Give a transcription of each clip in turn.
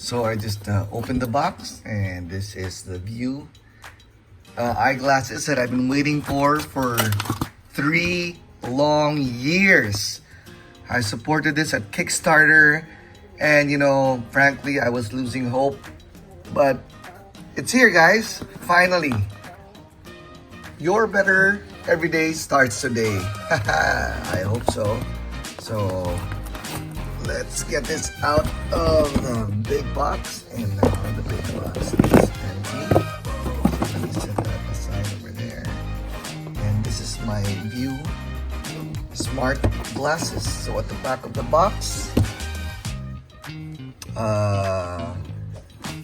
So I just opened the box, and this is the VUE eyeglasses that I've been waiting for 3 long years. I supported this at Kickstarter, and frankly, I was losing hope, but it's here, guys. Finally, your better every day starts today. I hope so. So let's get this out of the big box, and now the big box is empty. Let me set that aside over there. And this is my VUE Smartglasses. So at the back of the box,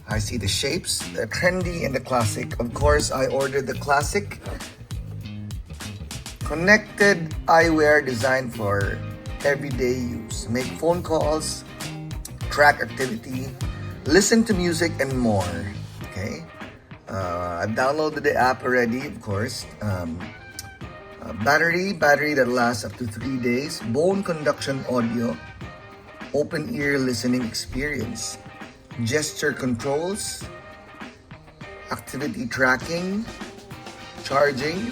I see the shapes, the trendy and the classic. Of course, I ordered the classic. Connected eyewear designed for everyday use. Make phone calls, track activity, listen to music, and more. Okay, I've downloaded the app already, of course. Battery that lasts up to 3 days. Bone conduction audio, open ear listening experience, gesture controls, activity tracking, charging,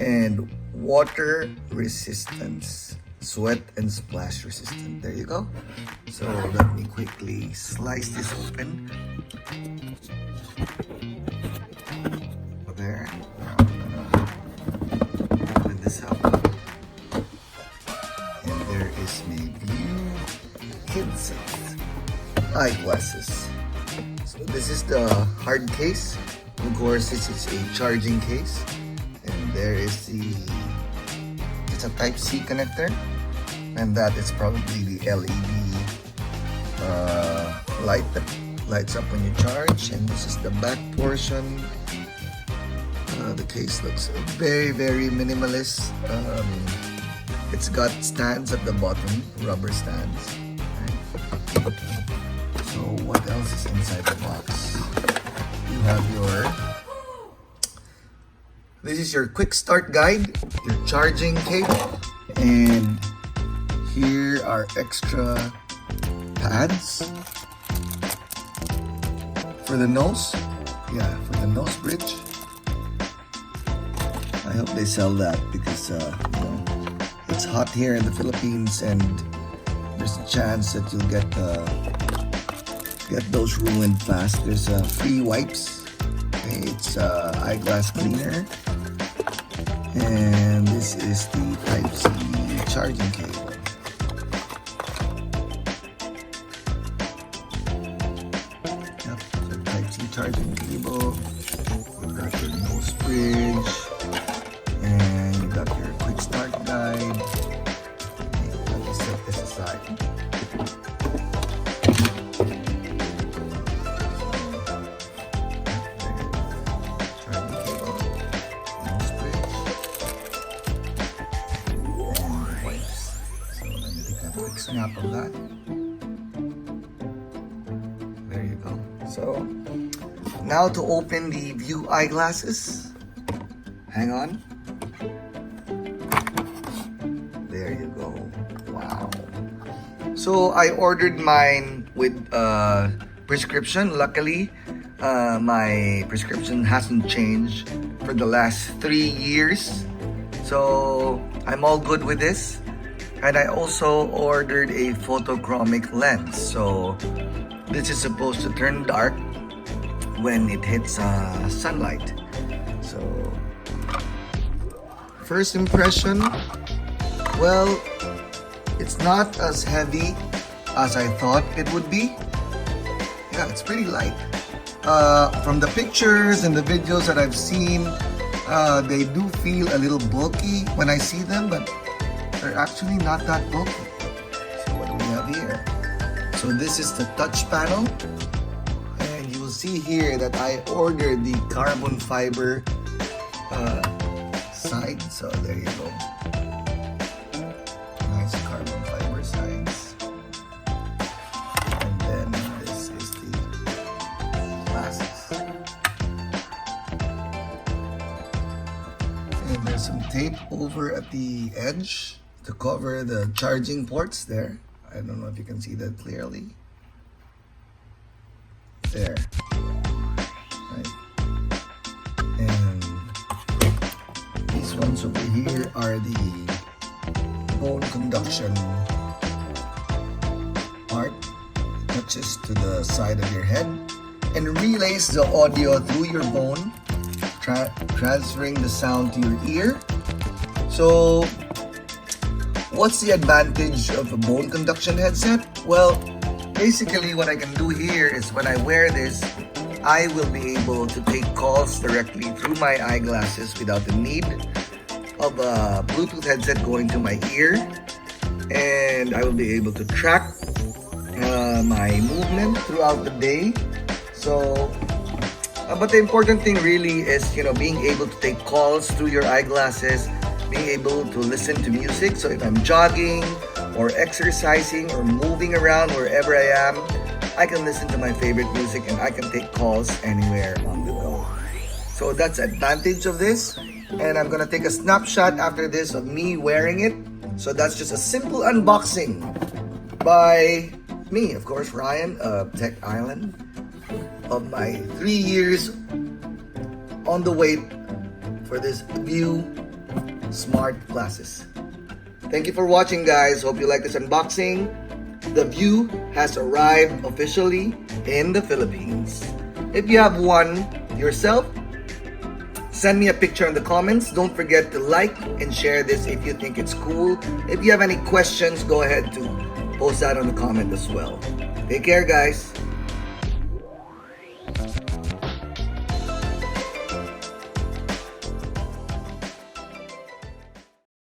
and water resistance, sweat and splash resistant. There you go. So let me quickly slice this open. There. Open this up. And there is my VUE Kids eyeglasses. So this is the hard case. Of course, this is a charging case. And there is it's a Type-C connector, and that is probably the LED light that lights up when you charge. And this is the back portion. The case looks very, very minimalist. It's got stands at the bottom, rubber stands. Right. So what else is inside the box? You have this is your quick start guide, your charging cable, and here are extra pads for the nose. Yeah, for the nose bridge. I hope they sell that because it's hot here in the Philippines, and there's a chance that you'll get those ruined fast. There's free wipes. Okay, it's eyeglass cleaner. And this is the Type-C charging cable. Yep, the Type-C charging cable. You got your nose bridge, and you got your quick start guide. Okay, let me set this aside. Snap of that. There you go. So now to open the VUE eyeglasses. Hang on. There you go. Wow. So I ordered mine with prescription. Luckily, my prescription hasn't changed for the last 3 years. So I'm all good with this. And I also ordered a photochromic lens. So this is supposed to turn dark when it hits sunlight. So first impression, well, it's not as heavy as I thought it would be. Yeah, it's pretty light. From the pictures and the videos that I've seen, they do feel a little bulky when I see them, but they're actually not that bulky. So what do we have here? So this is the touch panel, and you will see here that I ordered the carbon fiber side. So there you go. Nice carbon fiber sides. And then this is the glasses. And there's some tape over at the edge to cover the charging ports there. I don't know if you can see that clearly. There. Right. And these ones over here are the bone conduction part. It touches to the side of your head and relays the audio through your bone, transferring the sound to your ear. So, what's the advantage of a bone conduction headset? Well, basically what I can do here is when I wear this, I will be able to take calls directly through my eyeglasses without the need of a Bluetooth headset going to my ear, and I will be able to track my movement throughout the day. So, but the important thing really is, being able to take calls through your eyeglasses, being able to listen to music. So if I'm jogging or exercising or moving around wherever I am, I can listen to my favorite music and I can take calls anywhere on the go. So that's the advantage of this. And I'm gonna take a snapshot after this of me wearing it. So that's just a simple unboxing by me, of course, Ryan of Tech Island, of my 3 years on the wait for this VUE Smart Glasses. Thank you for watching, guys. Hope you like this unboxing. The VUE has arrived officially in the Philippines. If you have one yourself, send me a picture in the comments. Don't forget to like and share this if you think it's cool. If you have any questions, go ahead to post that on the comment as well. Take care, guys.